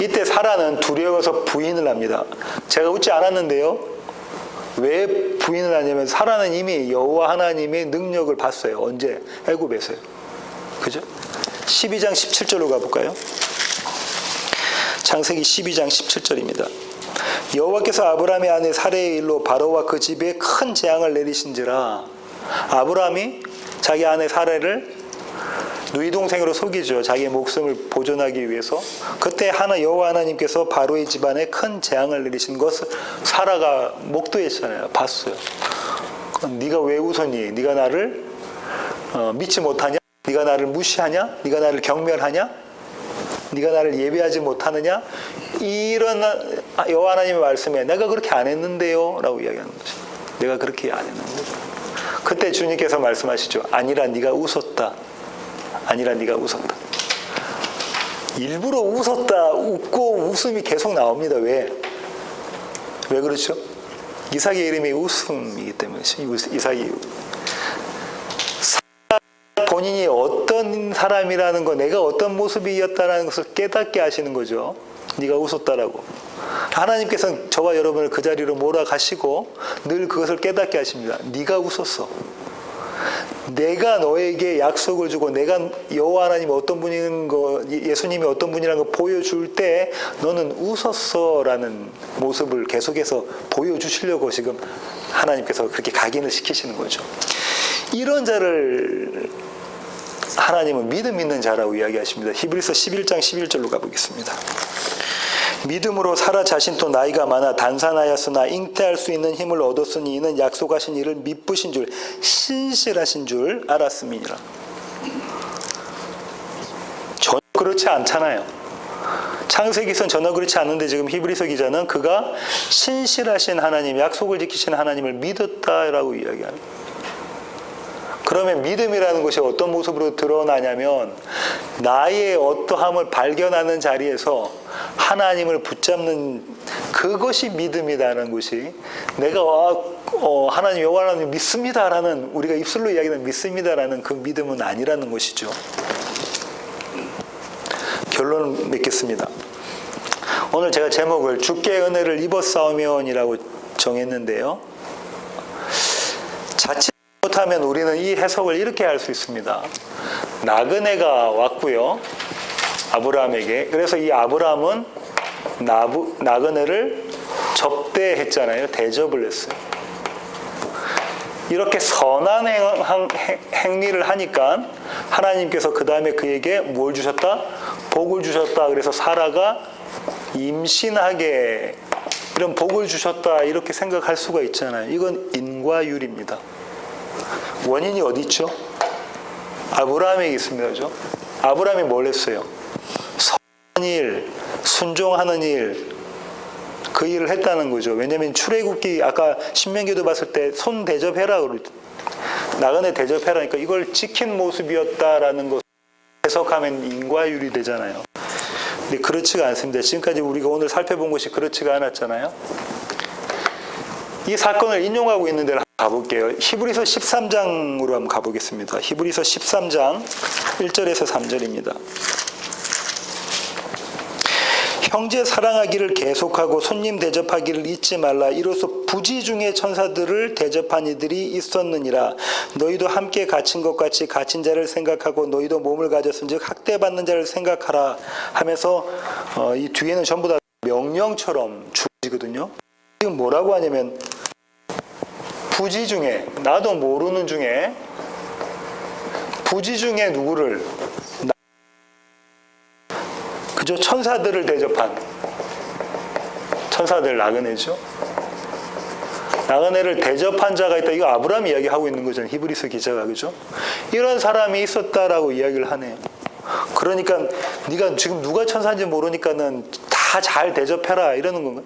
이때 사라는 두려워서 부인을 합니다. 제가 웃지 않았는데요. 왜 부인을 하냐면 사라는 이미 여호와 하나님의 능력을 봤어요. 언제? 애굽에서요. 그죠? 12장 17절로 가볼까요? 창세기 12장 17절입니다. 여호와께서 아브라함의 아내 사레의 일로 바로와 그 집에 큰 재앙을 내리신지라. 아브라함이 자기 아내 사레를 누이 동생으로 속이죠. 자기의 목숨을 보존하기 위해서. 그때 여호와 하나님께서 바로의 집안에 큰 재앙을 내리신 것을 사라가 목도했잖아요. 봤어요. 네가 왜 웃었니? 네가 나를 믿지 못하냐? 네가 나를 무시하냐? 네가 나를 경멸하냐? 네가 나를 예배하지 못하느냐? 이런 여호와 하나님의 말씀에 내가 그렇게 안 했는데요 라고 이야기하는 거죠. 내가 그렇게 안 했는데. 그때 주님께서 말씀하시죠. 아니라 네가 웃었다. 아니라 네가 웃었다. 일부러 웃었다. 웃고 웃음이 계속 나옵니다. 왜 그렇죠? 이삭의 이름이 웃음이기 때문에. 이삭이 본인이 어떤 사람이라는 거, 내가 어떤 모습이었다라는 것을 깨닫게 하시는 거죠. 네가 웃었다라고. 하나님께서는 저와 여러분을 그 자리로 몰아가시고 늘 그것을 깨닫게 하십니다. 네가 웃었어. 내가 너에게 약속을 주고 내가 여호와 하나님이 어떤 분인 거, 예수님이 어떤 분이라는 거 보여줄 때 너는 웃었어라는 모습을 계속해서 보여주시려고 지금 하나님께서 그렇게 각인을 시키시는 거죠. 이런 자를 하나님은 믿음 있는 자라고 이야기하십니다. 히브리서 11장 11절로 가보겠습니다. 믿음으로 사라 자신도 나이가 많아 단산하였으나 잉태할 수 있는 힘을 얻었으니 이는 약속하신 이를 미쁘신 줄 신실하신 줄 알았음이니라. 전혀 그렇지 않잖아요. 창세기선 전혀 그렇지 않은데 지금 히브리서 기자는 그가 신실하신 하나님, 약속을 지키신 하나님을 믿었다라고 이야기합니다. 그러면 믿음이라는 것이 어떤 모습으로 드러나냐면 나의 어떠함을 발견하는 자리에서 하나님을 붙잡는 그것이 믿음이라는 것이, 내가 하나님, 여호와 하나님 믿습니다라는, 우리가 입술로 이야기하는 믿습니다라는 그 믿음은 아니라는 것이죠. 결론을 맺겠습니다. 오늘 제가 제목을 주께 은혜를 입었사오면이라고 정했는데요. 자칫 못하면 우리는 이 해석을 이렇게 할 수 있습니다. 나그네가 왔고요. 아브라함에게. 그래서 이 아브라함은 나그네를 접대했잖아요. 대접을 했어요. 이렇게 선한 행위를 하니까 하나님께서 그 다음에 그에게 뭘 주셨다? 복을 주셨다. 그래서 사라가 임신하게 이런 복을 주셨다. 이렇게 생각할 수가 있잖아요. 이건 인과율입니다. 원인이 어디 있죠? 아브라함에게 있습니다. 그죠? 아브라함이 뭘 했어요? 선한 일, 순종하는 일, 그 일을 했다는 거죠. 왜냐하면 출애굽기 아까 신명기도 봤을 때 손 대접해라 그러죠. 나그네 대접해라니까 이걸 지킨 모습이었다라는 것 해석하면 인과율이 되잖아요. 근데 그렇지가 않습니다. 지금까지 우리가 오늘 살펴본 것이 그렇지가 않았잖아요. 이 사건을 인용하고 있는 데를 가볼게요. 히브리서 13장으로 한번 가보겠습니다. 히브리서 13장 1절에서 3절입니다. 형제 사랑하기를 계속하고 손님 대접하기를 잊지 말라. 이로써 부지 중에 천사들을 대접한 이들이 있었느니라. 너희도 함께 갇힌 것 같이 갇힌 자를 생각하고 너희도 몸을 가졌은즉 학대받는 자를 생각하라 하면서 이 뒤에는 전부 다 명령처럼 주어지거든요. 지금 뭐라고 하냐면 부지 중에, 나도 모르는 중에 부지 중에 누구를, 그저 천사들을 대접한, 천사들 나그네죠. 나그네를 대접한 자가 있다. 이거 아브라함이 이야기하고 있는 거잖아요. 히브리서 기자가. 그죠? 이런 사람이 있었다라고 이야기를 하네요. 그러니까 네가 지금 누가 천사인지 모르니까는 다 잘 대접해라 이러는 건가요?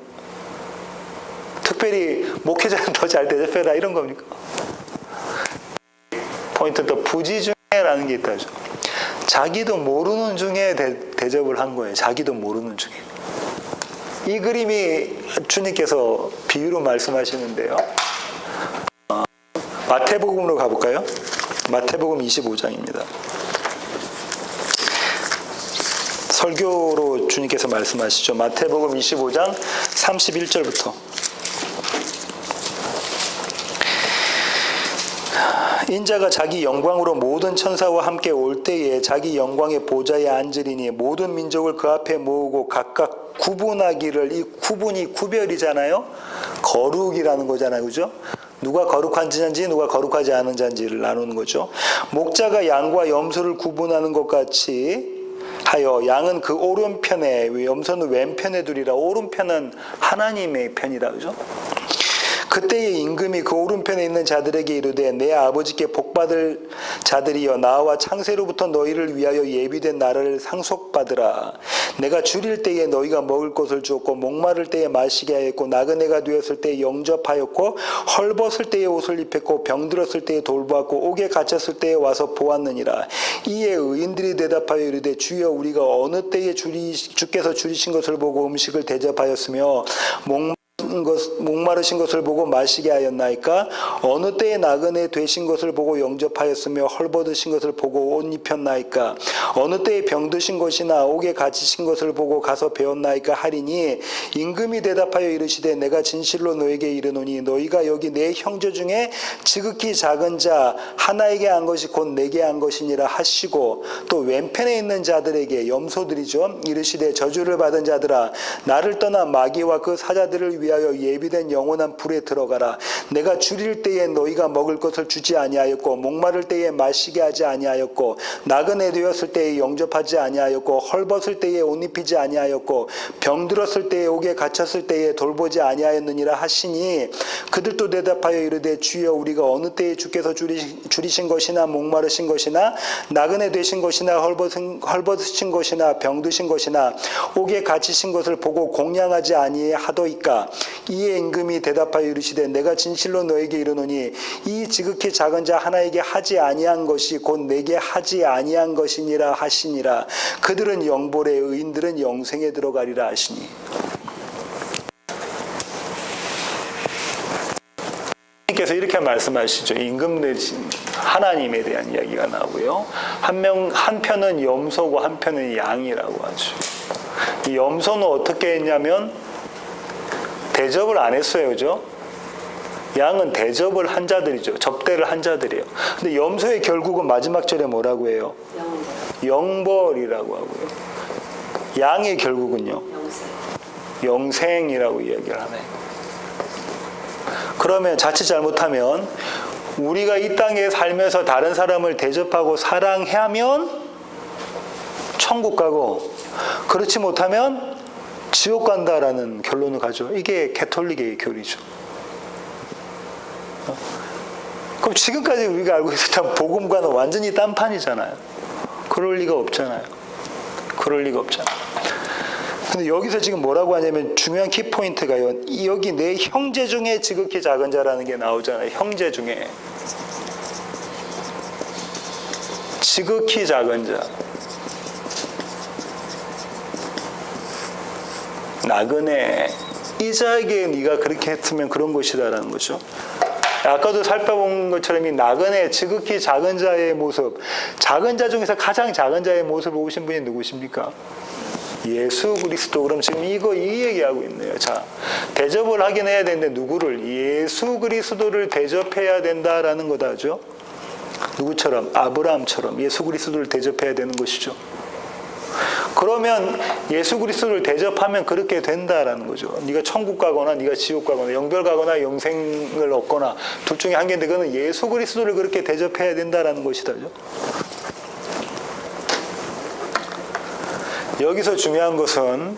특별히 목회자는 더 잘 대접해라 이런 겁니까? 포인트 더 부지 중에라는 게 있다죠. 자기도 모르는 중에 대접을 한 거예요. 자기도 모르는 중에. 이 그림이 주님께서 비유로 말씀하시는데요. 마태복음으로 가볼까요? 마태복음 25장입니다. 설교로 주님께서 말씀하시죠. 마태복음 25장 31절부터. 인자가 자기 영광으로 모든 천사와 함께 올 때에 자기 영광의 보좌에 앉으리니 모든 민족을 그 앞에 모으고 각각 구분하기를, 이 구분이 구별이잖아요. 거룩이라는 거잖아요. 그죠? 누가 거룩한 자인지 누가 거룩하지 않은 자인지를 나누는 거죠. 목자가 양과 염소를 구분하는 것 같이 하여 양은 그 오른편에, 염소는 왼편에 두리라. 오른편은 하나님의 편이라. 그죠? 그때의 임금이 그 오른편에 있는 자들에게 이르되 내 아버지께 복받을 자들이여 나와 창세로부터 너희를 위하여 예비된 나라를 상속받으라. 내가 줄일 때에 너희가 먹을 것을 주었고 목마를 때에 마시게 하였고 나그네가 되었을 때에 영접하였고 헐벗을 때에 옷을 입혔고 병들었을 때에 돌보았고 옥에 갇혔을 때에 와서 보았느니라. 이에 의인들이 대답하여 이르되 주여 우리가 어느 때에 주께서 줄이신 것을 보고 음식을 대접하였으며 목마르신 것을 보고 마시게 하였나이까? 어느 때에 나그네 되신 것을 보고 영접하였으며 헐벗으신 것을 보고 옷 입혔나이까? 어느 때에 병드신 것이나 옥에 갇히신 것을 보고 가서 배웠나이까? 하리니 임금이 대답하여 이르시되 내가 진실로 너에게 이르노니 너희가 여기 내 형제 중에 지극히 작은 자 하나에게 한 것이 곧 내게 한 것이니라 하시고 또 왼편에 있는 자들에게 염소들이죠. 이르시되 저주를 받은 자들아 나를 떠나 마귀와 그 사자들을 위하여 예비된 영원한 불에 들어가라. 내가 줄일 때에 너희가 먹을 것을 주지 아니하였고 목마를 때에 마시게 하지 아니하였고 나그네 되었을 때에 영접하지 아니하였고 헐벗을 때에 옷 입히지 아니하였고 병들었을 때에 옥에 갇혔을 때에 돌보지 아니하였느니라 하시니 그들도 대답하여 이르되 주여 우리가 어느 때에 주께서 줄이신 것이나 목마르신 것이나 나그네 되신 것이나 헐벗으신 것이나 병드신 것이나 옥에 갇히신 것을 보고 공양하지 아니하도이까? 이에 임금이 대답하여 이르시되 내가 진실로 너에게 이르노니 이 지극히 작은 자 하나에게 하지 아니한 것이 곧 내게 하지 아니한 것이니라 하시니라. 그들은 영벌에 의인들은 영생에 들어가리라 하시니. 하나님께서 이렇게 말씀하시죠. 임금 대신 하나님에 대한 이야기가 나오고요. 한편은 염소고 한편은 양이라고 하죠. 이 염소는 어떻게 했냐면 대접을 안 했어요. 그죠? 양은 대접을 한 자들이죠. 접대를 한 자들이에요. 근데 염소의 결국은 마지막 절에 뭐라고 해요? 영벌이라고 하고요. 양의 결국은요? 영생이라고 이야기를 하네요. 그러면 자칫 잘못하면 우리가 이 땅에 살면서 다른 사람을 대접하고 사랑하면 천국 가고 그렇지 못하면 지옥 간다라는 결론을 가죠. 이게 가톨릭의 교리죠. 그럼 지금까지 우리가 알고 있었던 복음과는 완전히 딴판이잖아요. 그럴 리가 없잖아요. 그럴 리가 없잖아요. 근데 여기서 지금 뭐라고 하냐면 중요한 키포인트가요. 여기 내 형제 중에 지극히 작은 자라는 게 나오잖아요. 형제 중에. 지극히 작은 자. 나그네 이 자에게 네가 그렇게 했으면 그런 것이다라는 거죠. 아까도 살펴본 것처럼 이 나그네 지극히 작은 자의 모습, 작은 자 중에서 가장 작은 자의 모습을 보신 분이 누구십니까? 예수 그리스도. 그럼 지금 이 얘기하고 있네요. 자, 대접을 하긴 해야 되는데 누구를? 예수 그리스도를 대접해야 된다라는 거다죠. 누구처럼? 아브라함처럼 예수 그리스도를 대접해야 되는 것이죠. 그러면 예수 그리스도를 대접하면 그렇게 된다라는 거죠. 네가 천국 가거나 네가 지옥 가거나 영별 가거나 영생을 얻거나 둘 중에 한 개인데 그거는 예수 그리스도를 그렇게 대접해야 된다라는 것이다죠. 여기서 중요한 것은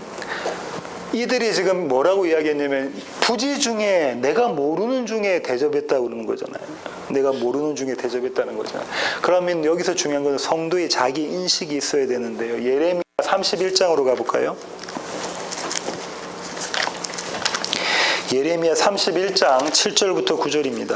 이들이 지금 뭐라고 이야기했냐면 부지 중에 내가 모르는 중에 대접했다고 그러는 거잖아요. 내가 모르는 중에 대접했다는 거잖아요. 그러면 여기서 중요한 것은 성도의 자기 인식이 있어야 되는데요. 예레미야 31장으로 가볼까요? 예레미야 31장 7절부터 9절입니다.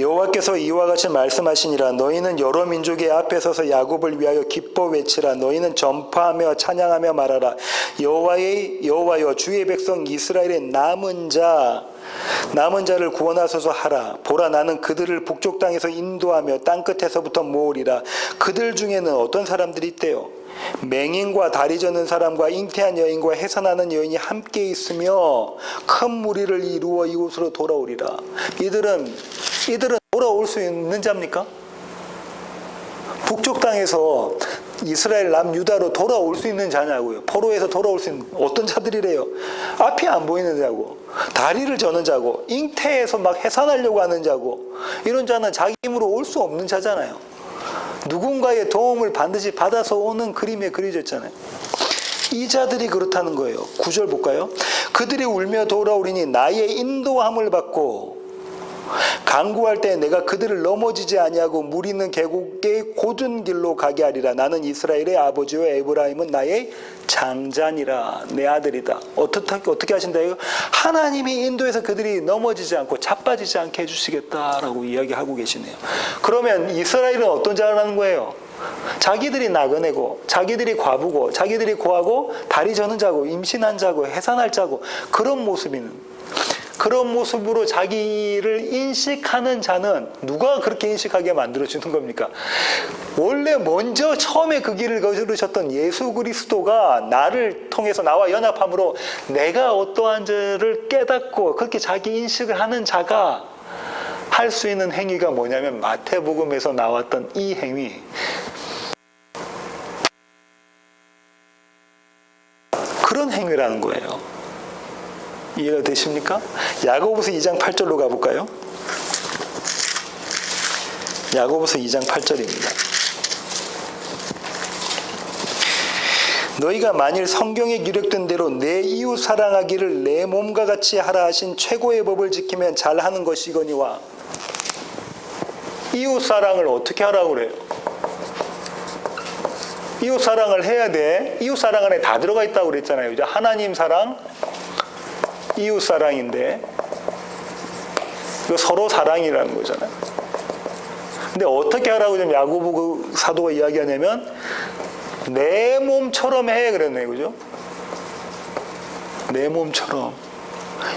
여호와께서 이와 같이 말씀하시니라. 너희는 여러 민족의 앞에 서서 야곱을 위하여 기뻐 외치라. 너희는 전파하며 찬양하며 말하라. 여호와여 주의 백성 이스라엘의 남은 자를 구원하소서 하라. 보라, 나는 그들을 북쪽 땅에서 인도하며 땅끝에서부터 모으리라. 그들 중에는 어떤 사람들이 있대요? 맹인과 다리 저는 사람과 잉태한 여인과 해산하는 여인이 함께 있으며 큰 무리를 이루어 이곳으로 돌아오리라. 이들은 돌아올 수 있는 자입니까? 북쪽 땅에서 이스라엘 남유다로 돌아올 수 있는 자냐고요. 포로에서 돌아올 수 있는 어떤 자들이래요? 앞이 안 보이는 자고, 다리를 저는 자고, 잉태해서 막 해산하려고 하는 자고, 이런 자는 자기 힘으로 올 수 없는 자잖아요. 누군가의 도움을 반드시 받아서 오는 그림에 그려졌잖아요. 이 자들이 그렇다는 거예요. 9절 볼까요? 그들이 울며 돌아오리니 나의 인도함을 받고 간구할 때 내가 그들을 넘어지지 아니하고 물 있는 계곡의 곧은 길로 가게 하리라. 나는 이스라엘의 아버지요 에브라임은 나의 장자니라. 내 아들이다. 어떻게 하신다요? 하나님이 인도해서 그들이 넘어지지 않고 자빠지지 않게 해주시겠다라고 이야기하고 계시네요. 그러면 이스라엘은 어떤 자라는 거예요? 자기들이 나그네고, 자기들이 과부고, 자기들이 고하고, 다리 저는 자고, 임신한 자고, 해산할 자고, 그런 모습으로 자기를 인식하는 자는 누가 그렇게 인식하게 만들어주는 겁니까? 원래 먼저 처음에 그 길을 걸으셨던 예수 그리스도가 나를 통해서 나와 연합함으로 내가 어떠한 자를 깨닫고 그렇게 자기 인식을 하는 자가 할 수 있는 행위가 뭐냐면 마태복음에서 나왔던 이 행위. 그런 행위라는 거예요. 이해가 되십니까? 야고보서 2장 8절로 가볼까요? 야고보서 2장 8절입니다. 너희가 만일 성경에 기록된 대로 내 이웃 사랑하기를 내 몸과 같이 하라 하신 최고의 법을 지키면 잘하는 것이거니와. 이웃 사랑을 어떻게 하라고 그래요? 이웃 사랑을 해야 돼. 이웃 사랑 안에 다 들어가 있다고 그랬잖아요. 이제 하나님 사랑, 이웃 사랑인데 이거 서로 사랑이라는 거잖아요. 근데 어떻게 하라고 좀 야고보 사도가 이야기하냐면 내 몸처럼 해 그랬네요. 그죠? 내 몸처럼.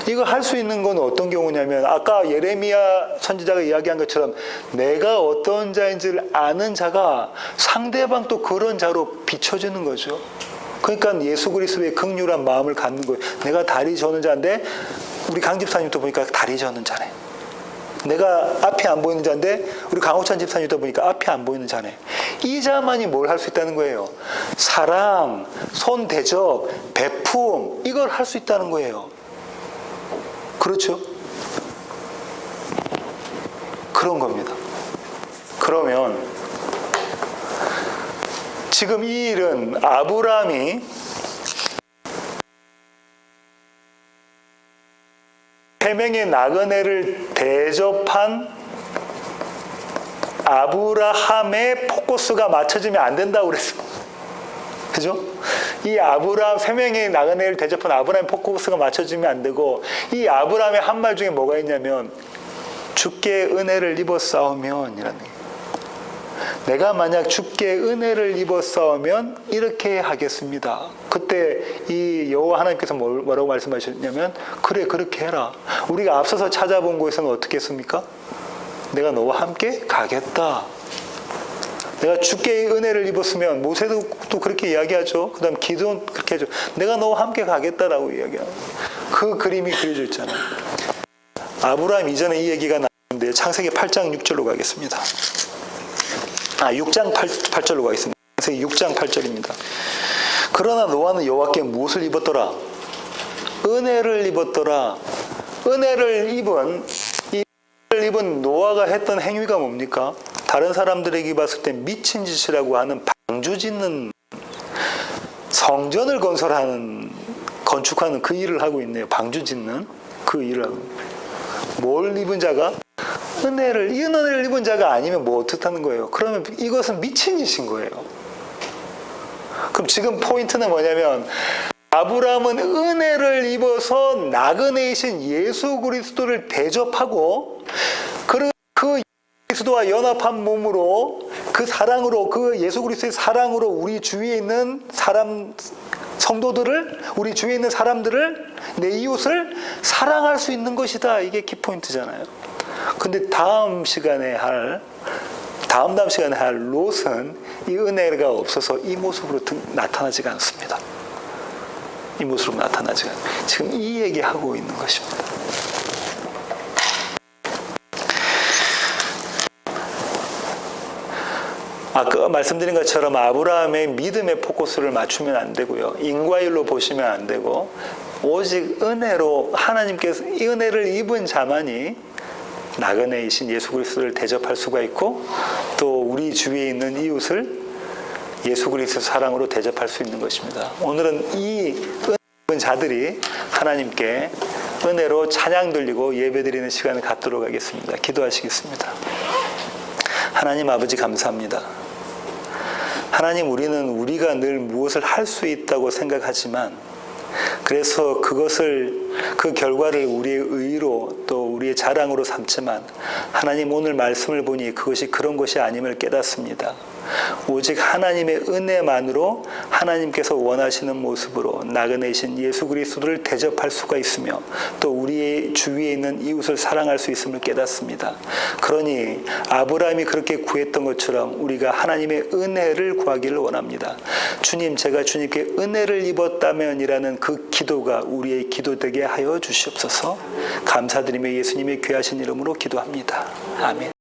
이거 할 수 있는 건 어떤 경우냐면 아까 예레미야 선지자가 이야기한 것처럼 내가 어떤 자인지를 아는 자가 상대방 또 그런 자로 비춰지는 거죠. 그러니까 예수 그리스도의 긍휼한 마음을 갖는 거예요. 내가 다리 저는 자인데 우리 강 집사님도 보니까 다리 저는 자네. 내가 앞이 안 보이는 자인데 우리 강호찬 집사님도 보니까 앞이 안 보이는 자네. 이 자만이 뭘 할 수 있다는 거예요? 사랑, 손 대접, 베품, 이걸 할 수 있다는 거예요. 그렇죠? 그런 겁니다. 그러면 지금 이 일은 아브라함이 세 명의 나그네를 대접한 아브라함의 포커스가 맞춰지면 안 된다고 그랬습니다. 그죠? 이 아브라함, 세 명의 나그네를 대접한 아브라함의 포커스가 맞춰지면 안 되고, 이 아브라함의 한 말 중에 뭐가 있냐면, 주께 은혜를 입었사오면 이라는 거예요. 내가 만약 주께 은혜를 입었사오면 이렇게 하겠습니다. 그때 이 여호와 하나님께서 뭐라고 말씀하셨냐면, 그래 그렇게 해라. 우리가 앞서서 찾아본 곳에서는 어떻게 했습니까? 내가 너와 함께 가겠다. 내가 주께 은혜를 입었으면 모세도 또 그렇게 이야기하죠. 그 다음 기도는 그렇게 하죠. 내가 너와 함께 가겠다라고 이야기하고 그 그림이 그려져 있잖아요. 아브라함 이전에 이 얘기가 나왔는데 창세기 8장 6절로 가겠습니다. 6장 8절로 가겠습니다. 창세기 6장 8절입니다. 그러나 노아는 여호와께 무엇을 입었더라? 은혜를 입었더라. 은혜를 입은 노아가 했던 행위가 뭡니까? 다른 사람들에게 봤을 때 미친 짓이라고 하는 방주 짓는, 성전을 건축하는 그 일을 하고 있네요. 방주 짓는 그 일을 하고. 뭘 입은 자가? 이 은혜를 입은 자가 아니면 뭐 어떻다는 거예요? 그러면 이것은 미친 짓인 거예요. 그럼 지금 포인트는 뭐냐면 아브라함은 은혜를 입어서 나그네이신 예수 그리스도를 대접하고 그 그리스도와 연합한 몸으로 그 사랑으로 그 예수 그리스도의 사랑으로 우리 주위에 있는 성도들을 우리 주위에 있는 사람들을 내 이웃을 사랑할 수 있는 것이다. 이게 키포인트잖아요. 근데 다음 시간에 할 롯은 이 은혜가 없어서 이 모습으로 나타나지가 않습니다. 이 모습으로 나타나지가 않습니다. 지금 이 얘기하고 있는 것입니다. 아까 말씀드린 것처럼 아브라함의 믿음의 포커스를 맞추면 안 되고요. 인과일로 보시면 안 되고 오직 은혜로 하나님께서 이 은혜를 입은 자만이 나그네이신 예수 그리스도를 대접할 수가 있고 또 우리 주위에 있는 이웃을 예수 그리스도 사랑으로 대접할 수 있는 것입니다. 오늘은 이 은혜 입은 자들이 하나님께 은혜로 찬양 돌리고 예배드리는 시간을 갖도록 하겠습니다. 기도하시겠습니다. 하나님 아버지 감사합니다. 하나님, 우리가 늘 무엇을 할 수 있다고 생각하지만 그래서 그 결과를 우리의 의로 또 우리의 자랑으로 삼지만 하나님 오늘 말씀을 보니 그것이 그런 것이 아님을 깨닫습니다. 오직 하나님의 은혜만으로 하나님께서 원하시는 모습으로 나그네이신 예수 그리스도를 대접할 수가 있으며 또 우리의 주위에 있는 이웃을 사랑할 수 있음을 깨닫습니다. 그러니 아브라함이 그렇게 구했던 것처럼 우리가 하나님의 은혜를 구하기를 원합니다. 주님, 제가 주님께 은혜를 입었다면이라는 그 기도가 우리의 기도 되게 하여 주시옵소서. 감사드리며 예수님의 귀하신 이름으로 기도합니다. 아멘.